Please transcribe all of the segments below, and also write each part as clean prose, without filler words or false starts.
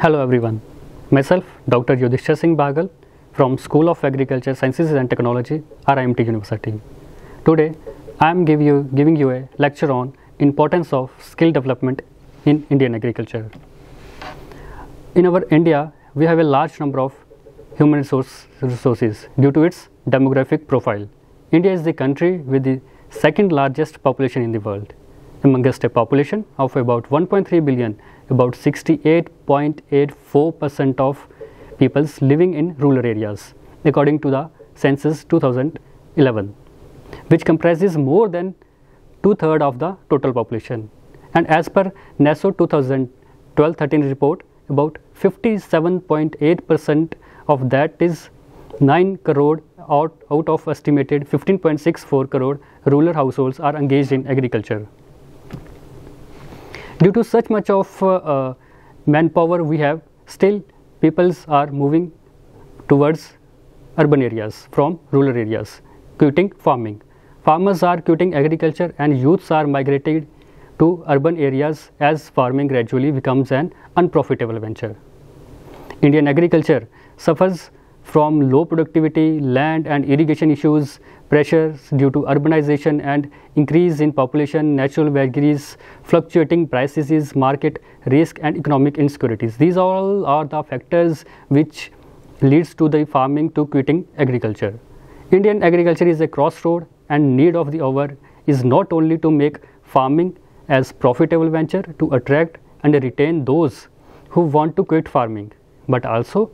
Hello everyone, myself Dr. Yudhishthar Singh Bagal from School of Agriculture Sciences and Technology, RIMT University. Today I am giving you a lecture on importance of skill development in Indian agriculture. In our India, we have a large number of human resources due to its demographic profile. India is the country with the second largest population in the world. Amongst a population of about 1.3 billion, about 68.84% of people living in rural areas, according to the census 2011, which comprises more than two-thirds of the total population. And as per NASO 2012-13 report, about 57.8% of that is 9 crore out of estimated 15.64 crore rural households are engaged in agriculture. Due to such much of manpower we have, still peoples are moving towards urban areas from rural areas, quitting farming. Farmers are quitting agriculture and youths are migrating to urban areas as farming gradually becomes an unprofitable venture. Indian agriculture suffers from low productivity, land and irrigation issues, pressures due to urbanization and increase in population, natural vagaries, fluctuating prices, market risk and economic insecurities. These all are the factors which leads to the farming to quitting agriculture. Indian agriculture is a crossroad and need of the hour is not only to make farming as profitable venture to attract and retain those who want to quit farming, but also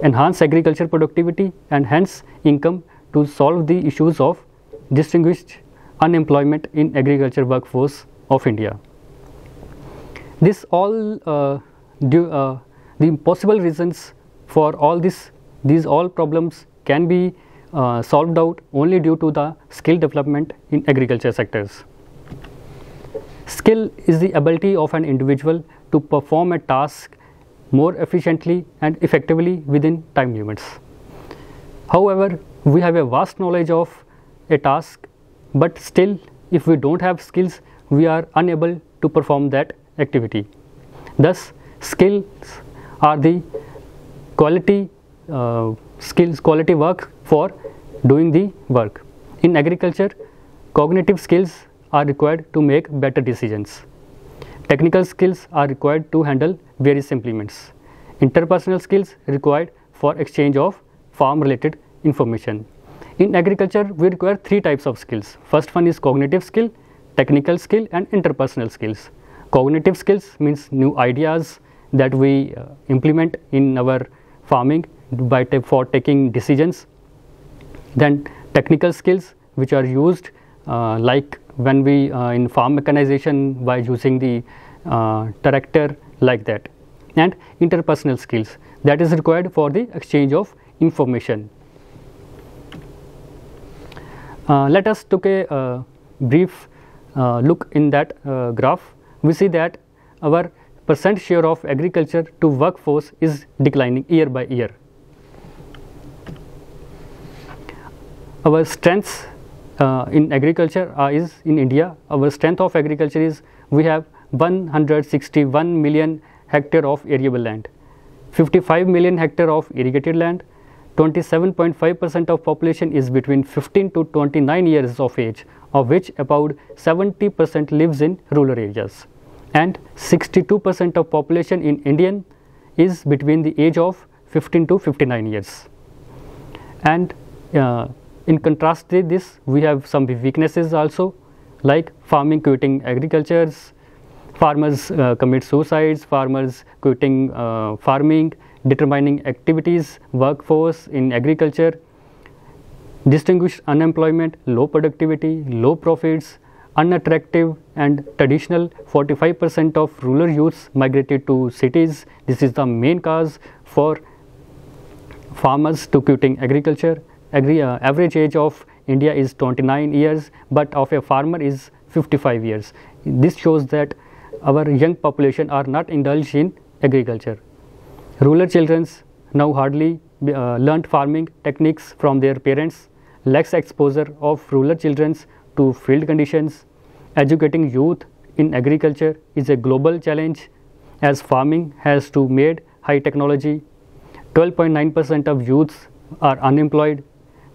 enhance agriculture productivity and hence income to solve the issues of distinguished unemployment in agriculture workforce of India. This all the possible reasons for all these all problems can be solved out only due to the skill development in agriculture sectors. Skill is the ability of an individual to perform a task more efficiently and effectively within time limits. However, we have a vast knowledge of a task, but still if we don't have skills, we are unable to perform that activity. Thus, skills are the quality work for doing the work. In agriculture, cognitive skills are required to make better decisions. Technical skills are required to handle various implements. Interpersonal skills required for exchange of farm related information. In agriculture, we require three types of skills. First one is cognitive skill, technical skill and interpersonal skills. Cognitive skills means new ideas that we implement in our farming for taking decisions. Then technical skills which are used like when we in farm mechanization by using the tractor, like that. And interpersonal skills that is required for the exchange of information. Let us take a brief look in that graph. We see that our percent share of agriculture to workforce is declining year by year. Our strengths in agriculture is in India. Our strength of agriculture is we have 161 million hectare of arable land, 55 million hectare of irrigated land, 27.5% of population is between 15 to 29 years of age, of which about 70% lives in rural areas, and 62% of population in India is between the age of 15 to 59 years. And in contrast to this, we have some weaknesses also, like farming quitting agriculture, farmers commit suicides, farmers quitting farming, determining activities, workforce in agriculture, distinguished unemployment, low productivity, low profits, unattractive and traditional. 45% of rural youths migrated to cities. This is the main cause for farmers to quitting agriculture. Average age of India is 29 years, but of a farmer is 55 years. This shows that our young population are not indulged in agriculture. Rural children now hardly learnt farming techniques from their parents. Lacks exposure of rural children to field conditions. Educating youth in agriculture is a global challenge as farming has to made high technology. 12.9% of youths are unemployed.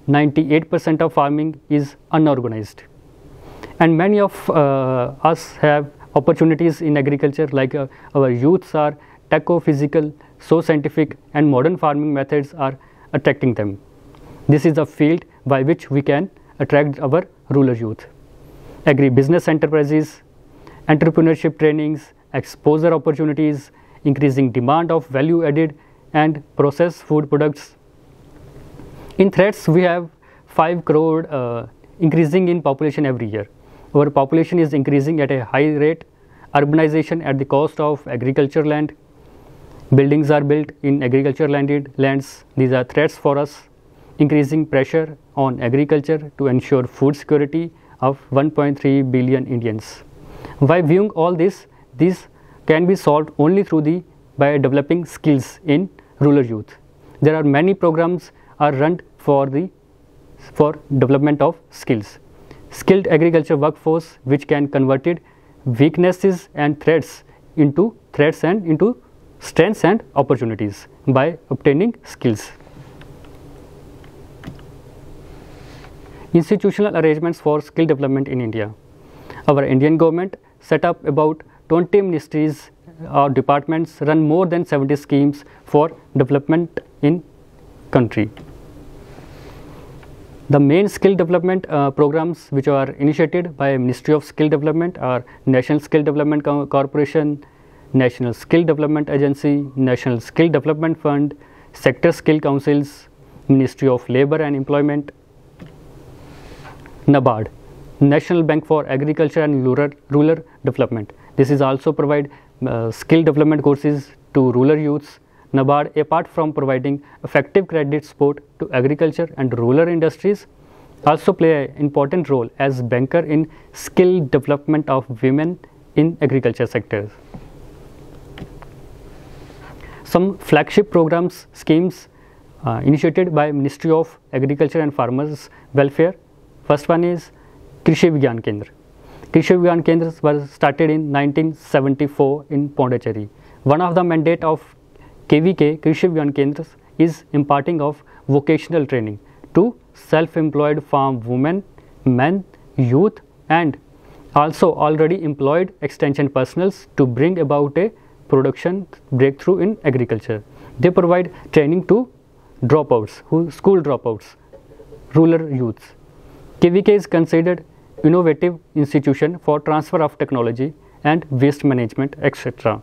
98% of farming is unorganized. And many of us have opportunities in agriculture, like our youths are techo-physical, so scientific, and modern farming methods are attracting them. This is a field by which we can attract our rural youth. Agri-business enterprises, entrepreneurship trainings, exposure opportunities, increasing demand of value-added and processed food products. In threats, we have 5 crore increasing in population every year. Our population is increasing at a high rate. Urbanization at the cost of agriculture land. Buildings are built in agriculture lands. These are threats for us. Increasing pressure on agriculture to ensure food security of 1.3 billion Indians. By viewing all this, these can be solved only by developing skills in rural youth. There are many programs are run for development of skills. Skilled agriculture workforce which can converted weaknesses and threats into strengths and opportunities by obtaining skills. Institutional arrangements for skill development in India. Our Indian government set up about 20 ministries or departments, run more than 70 schemes for development in country. The main skill development programs which are initiated by Ministry of Skill Development are National Skill Development Corporation, National Skill Development Agency, National Skill Development Fund, Sector Skill Councils, Ministry of Labour and Employment, NABARD, National Bank for Agriculture and Rural Development. This is also provide skill development courses to rural youths. NABARD, apart from providing effective credit support to agriculture and rural industries, also play an important role as banker in skill development of women in agriculture sectors. Some flagship programs, schemes initiated by Ministry of Agriculture and Farmers Welfare. First one is Krishi Vigyan Kendra. Krishi Vigyan Kendras was started in 1974 in Pondicherry. One of the mandate of KVK, Krishi Vigyan Kendras, is imparting of vocational training to self-employed farm women, men, youth, and also already employed extension personals to bring about a production breakthrough in agriculture. They provide training to dropouts, school dropouts, rural youths. KVK is considered innovative institution for transfer of technology and waste management, etc.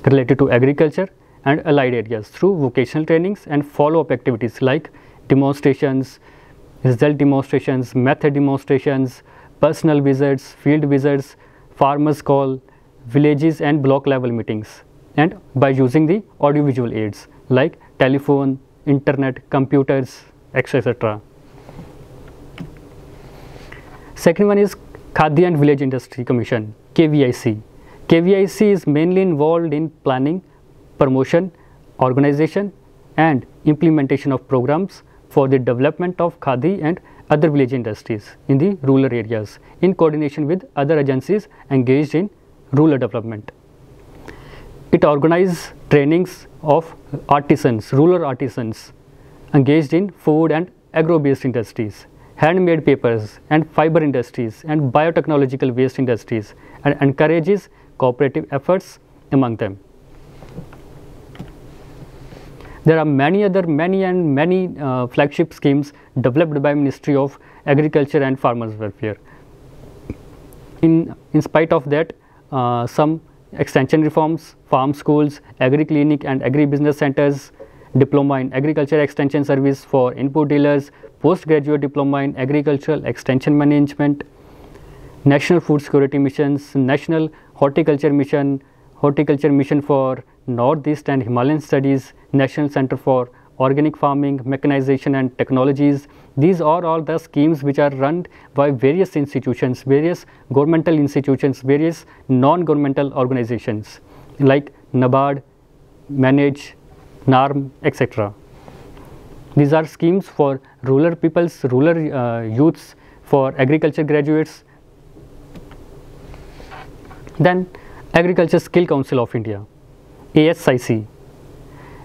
related to agriculture and allied areas through vocational trainings and follow-up activities like demonstrations, result demonstrations, method demonstrations, personal visits, field visits, farmers call, villages and block level meetings, and by using the audiovisual aids like telephone, internet, computers, etc. Second one is Khadi and Village Industry Commission, KVIC. KVIC is mainly involved in planning, promotion, organization and implementation of programs for the development of khadi and other village industries in the rural areas in coordination with other agencies engaged in rural development. It organizes trainings of artisans, rural artisans engaged in food and agro-based industries, handmade papers and fiber industries and biotechnological waste industries, and encourages cooperative efforts among them. There are many flagship schemes developed by Ministry of Agriculture and Farmers Welfare. In spite of that, some extension reforms, farm schools, agri-clinic and agri-business centers, diploma in agriculture extension service for input dealers, postgraduate diploma in agricultural extension management, National Food Security Missions, National Horticulture Mission for Northeast and Himalayan Studies, National Center for Organic Farming, Mechanization and Technologies. These are all the schemes which are run by various institutions, various governmental institutions, various non-governmental organizations like NABARD, Manage, NARM, etc. These are schemes for rural peoples, rural youths, for agriculture graduates. Then Agriculture Skill Council of India. ASIC,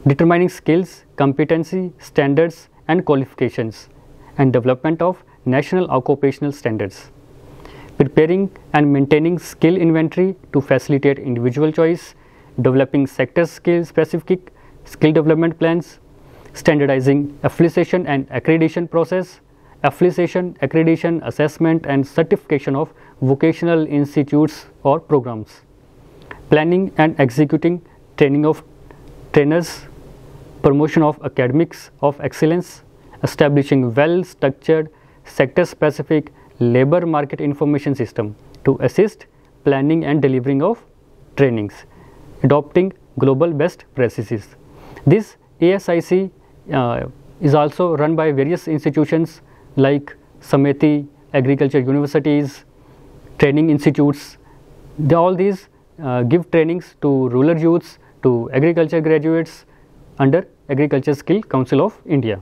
determining skills, competency, standards and qualifications, and development of national occupational standards. Preparing and maintaining skill inventory to facilitate individual choice, developing sector skill specific skill development plans, standardizing affiliation and accreditation process, affiliation, accreditation, assessment and certification of vocational institutes or programs, planning and executing training of trainers, promotion of academics of excellence, establishing well-structured sector-specific labor market information system to assist planning and delivering of trainings, adopting global best practices. This ASIC is also run by various institutions like Sameti, agriculture universities, training institutes. All these give trainings to rural youths, to agriculture graduates under Agriculture Skill Council of India.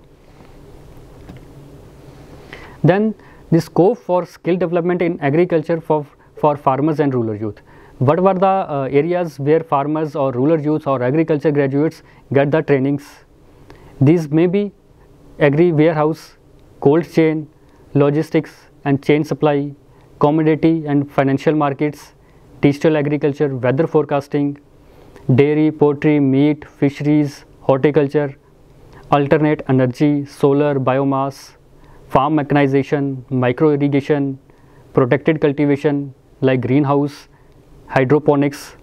Then the scope for skill development in agriculture for farmers and rural youth. What were the areas where farmers or rural youth or agriculture graduates get the trainings? These may be agri warehouse, cold chain, logistics and chain supply, commodity and financial markets, digital agriculture, weather forecasting, dairy, poultry, meat, fisheries, horticulture, alternate energy, solar, biomass, farm mechanization, micro irrigation, protected cultivation like greenhouse, hydroponics,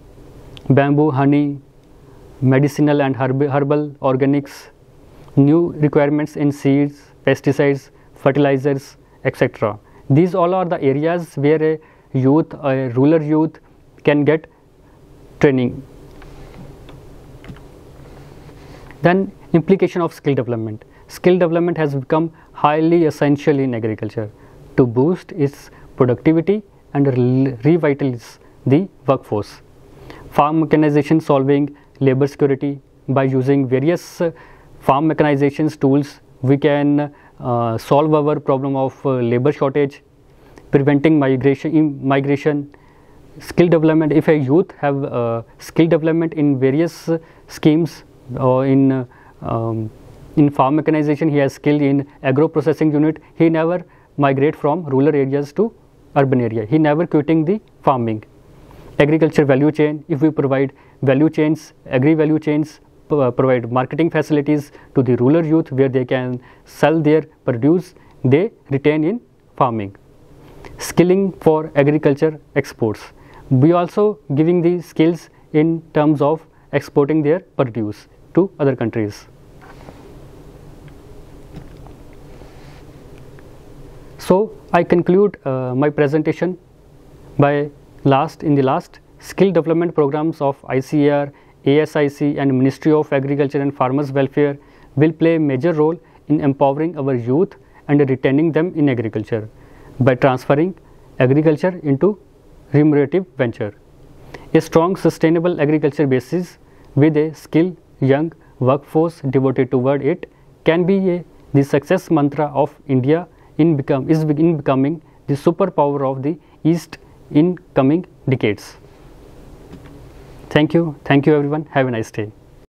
bamboo, honey, medicinal and herbal organics, new requirements in seeds, pesticides, fertilizers, etc. These all are the areas where a youth, a rural youth can get training. Then implication of skill development. Skill development has become highly essential in agriculture to boost its productivity and revitalize the workforce. Farm mechanization solving labor security by using various farm mechanization tools, we can solve our problem of labor shortage, preventing migration, skill development. If a youth have skill development in various schemes or in farm mechanization, he has skill in agro processing unit, he never migrate from rural areas to urban area, he never quitting the farming. Agriculture value chain, if we provide value chains, agri value chains, provide marketing facilities to the rural youth where they can sell their produce, they retain in farming. Skilling for agriculture exports, we also giving the skills in terms of exporting their produce to other countries. So I conclude my presentation by in the last skill development programs of ICAR, ASIC and Ministry of Agriculture and Farmers Welfare will play a major role in empowering our youth and retaining them in agriculture by transferring agriculture into remunerative venture. A strong sustainable agriculture basis with a skilled young workforce devoted toward it can be the success mantra of India in becoming the superpower of the East in coming decades. Thank you everyone, have a nice day.